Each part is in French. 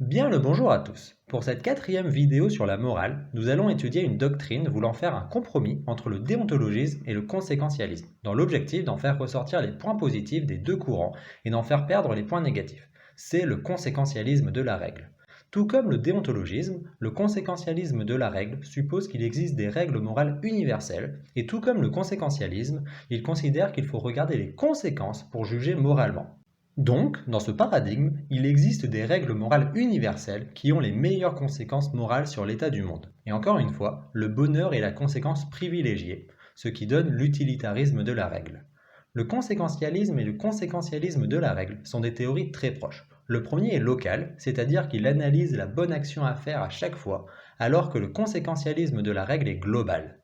Bien le bonjour à tous. Pour cette quatrième vidéo sur la morale, nous allons étudier une doctrine voulant faire un compromis entre le déontologisme et le conséquentialisme, dans l'objectif d'en faire ressortir les points positifs des deux courants et d'en faire perdre les points négatifs. C'est le conséquentialisme de la règle. Tout comme le déontologisme, le conséquentialisme de la règle suppose qu'il existe des règles morales universelles, et tout comme le conséquentialisme, il considère qu'il faut regarder les conséquences pour juger moralement. Donc, dans ce paradigme, il existe des règles morales universelles qui ont les meilleures conséquences morales sur l'état du monde. Et encore une fois, le bonheur est la conséquence privilégiée, ce qui donne l'utilitarisme de la règle. Le conséquentialisme et le conséquentialisme de la règle sont des théories très proches. Le premier est local, c'est-à-dire qu'il analyse la bonne action à faire à chaque fois, alors que le conséquentialisme de la règle est global.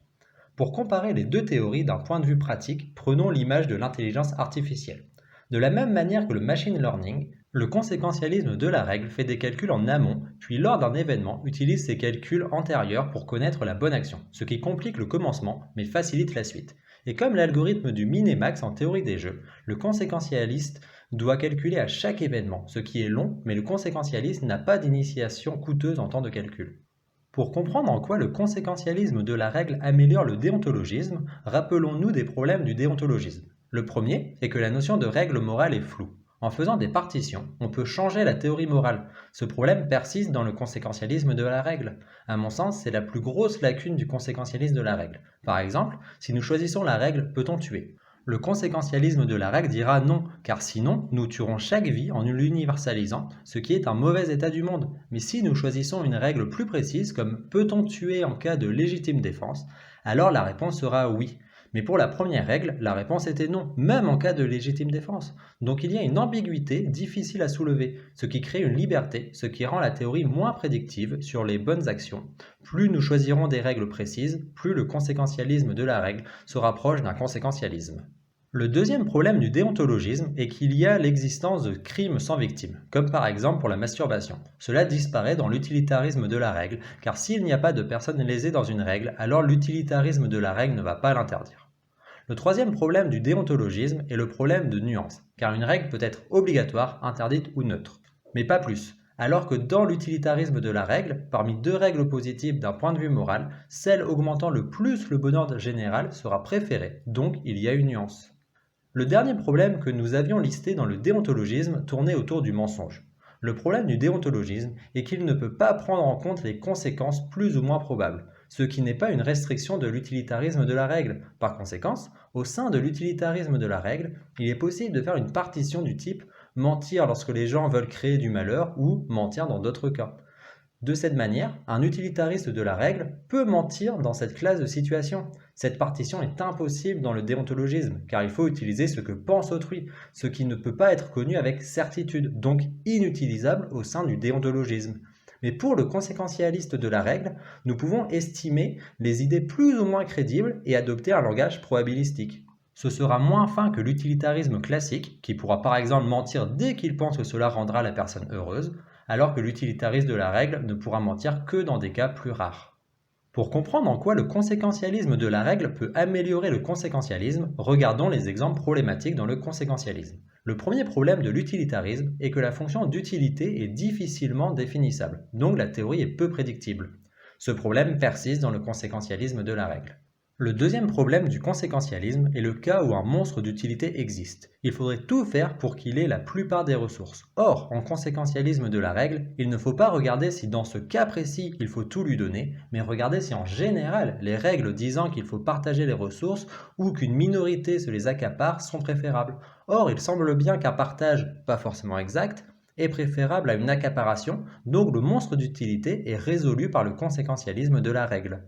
Pour comparer les deux théories d'un point de vue pratique, prenons l'image de l'intelligence artificielle. De la même manière que le machine learning, le conséquentialisme de la règle fait des calculs en amont, puis lors d'un événement utilise ces calculs antérieurs pour connaître la bonne action, ce qui complique le commencement mais facilite la suite. Et comme l'algorithme du min-et-max en théorie des jeux, le conséquentialiste doit calculer à chaque événement, ce qui est long, mais le conséquentialiste n'a pas d'initiation coûteuse en temps de calcul. Pour comprendre en quoi le conséquentialisme de la règle améliore le déontologisme, rappelons-nous des problèmes du déontologisme. Le premier est que la notion de règle morale est floue. En faisant des partitions, on peut changer la théorie morale. Ce problème persiste dans le conséquentialisme de la règle. À mon sens, c'est la plus grosse lacune du conséquentialisme de la règle. Par exemple, si nous choisissons la règle peut-on tuer? Le conséquentialisme de la règle dira non, car sinon nous tuerons chaque vie en l'universalisant, ce qui est un mauvais état du monde. Mais si nous choisissons une règle plus précise comme peut-on tuer en cas de légitime défense, alors la réponse sera oui. Mais pour la première règle, la réponse était non, même en cas de légitime défense. Donc il y a une ambiguïté difficile à soulever, ce qui crée une liberté, ce qui rend la théorie moins prédictive sur les bonnes actions. Plus nous choisirons des règles précises, plus le conséquentialisme de la règle se rapproche d'un conséquentialisme. Le deuxième problème du déontologisme est qu'il y a l'existence de crimes sans victime, comme par exemple pour la masturbation. Cela disparaît dans l'utilitarisme de la règle, car s'il n'y a pas de personne lésée dans une règle, alors l'utilitarisme de la règle ne va pas l'interdire. Le troisième problème du déontologisme est le problème de nuance, car une règle peut être obligatoire, interdite ou neutre, mais pas plus. Alors que dans l'utilitarisme de la règle, parmi deux règles positives d'un point de vue moral, celle augmentant le plus le bonheur général sera préférée, donc il y a une nuance. Le dernier problème que nous avions listé dans le déontologisme tournait autour du mensonge. Le problème du déontologisme est qu'il ne peut pas prendre en compte les conséquences plus ou moins probables, ce qui n'est pas une restriction de l'utilitarisme de la règle. Par conséquent, au sein de l'utilitarisme de la règle, il est possible de faire une partition du type mentir lorsque les gens veulent créer du malheur ou mentir dans d'autres cas. De cette manière, un utilitariste de la règle peut mentir dans cette classe de situation. Cette partition est impossible dans le déontologisme, car il faut utiliser ce que pense autrui, ce qui ne peut pas être connu avec certitude, donc inutilisable au sein du déontologisme. Mais pour le conséquentialiste de la règle, nous pouvons estimer les idées plus ou moins crédibles et adopter un langage probabilistique. Ce sera moins fin que l'utilitarisme classique, qui pourra par exemple mentir dès qu'il pense que cela rendra la personne heureuse, alors que l'utilitariste de la règle ne pourra mentir que dans des cas plus rares. Pour comprendre en quoi le conséquentialisme de la règle peut améliorer le conséquentialisme, regardons les exemples problématiques dans le conséquentialisme. Le premier problème de l'utilitarisme est que la fonction d'utilité est difficilement définissable, donc la théorie est peu prédictible. Ce problème persiste dans le conséquentialisme de la règle. Le deuxième problème du conséquentialisme est le cas où un monstre d'utilité existe. Il faudrait tout faire pour qu'il ait la plupart des ressources. Or, en conséquentialisme de la règle, il ne faut pas regarder si dans ce cas précis il faut tout lui donner, mais regarder si en général les règles disant qu'il faut partager les ressources ou qu'une minorité se les accapare sont préférables. Or, il semble bien qu'un partage, pas forcément exact, est préférable à une accaparation, donc le monstre d'utilité est résolu par le conséquentialisme de la règle.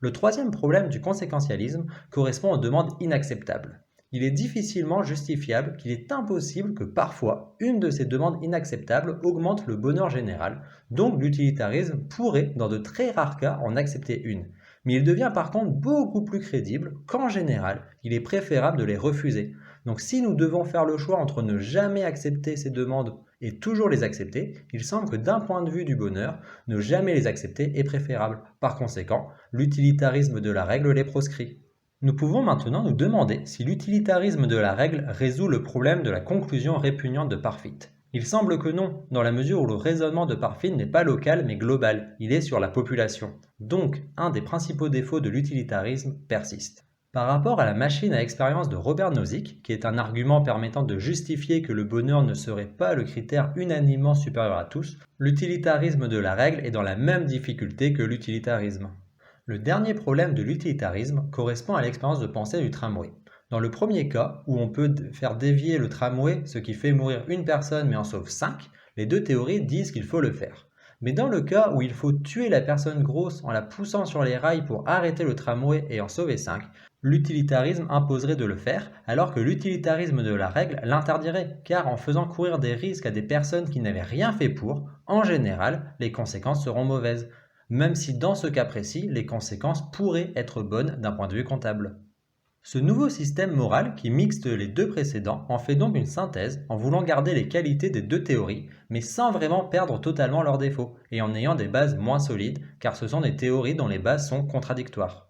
Le troisième problème du conséquentialisme correspond aux demandes inacceptables. Il est difficilement justifiable qu'il est impossible que parfois une de ces demandes inacceptables augmente le bonheur général, donc l'utilitarisme pourrait dans de très rares cas en accepter une. Mais il devient par contre beaucoup plus crédible qu'en général, il est préférable de les refuser. Donc si nous devons faire le choix entre ne jamais accepter ces demandes et toujours les accepter, il semble que d'un point de vue du bonheur, ne jamais les accepter est préférable. Par conséquent, l'utilitarisme de la règle les proscrit. Nous pouvons maintenant nous demander si l'utilitarisme de la règle résout le problème de la conclusion répugnante de Parfit. Il semble que non, dans la mesure où le raisonnement de Parfit n'est pas local mais global, il est sur la population. Donc, un des principaux défauts de l'utilitarisme persiste. Par rapport à la machine à expérience de Robert Nozick, qui est un argument permettant de justifier que le bonheur ne serait pas le critère unanimement supérieur à tous, l'utilitarisme de la règle est dans la même difficulté que l'utilitarisme. Le dernier problème de l'utilitarisme correspond à l'expérience de pensée du tramway. Dans le premier cas, où on peut faire dévier le tramway, ce qui fait mourir une personne mais en sauve 5, les deux théories disent qu'il faut le faire. Mais dans le cas où il faut tuer la personne grosse en la poussant sur les rails pour arrêter le tramway et en sauver 5, l'utilitarisme imposerait de le faire, alors que l'utilitarisme de la règle l'interdirait, car en faisant courir des risques à des personnes qui n'avaient rien fait pour, en général, les conséquences seront mauvaises, même si dans ce cas précis, les conséquences pourraient être bonnes d'un point de vue comptable. Ce nouveau système moral qui mixte les deux précédents en fait donc une synthèse en voulant garder les qualités des deux théories, mais sans vraiment perdre totalement leurs défauts, et en ayant des bases moins solides, car ce sont des théories dont les bases sont contradictoires.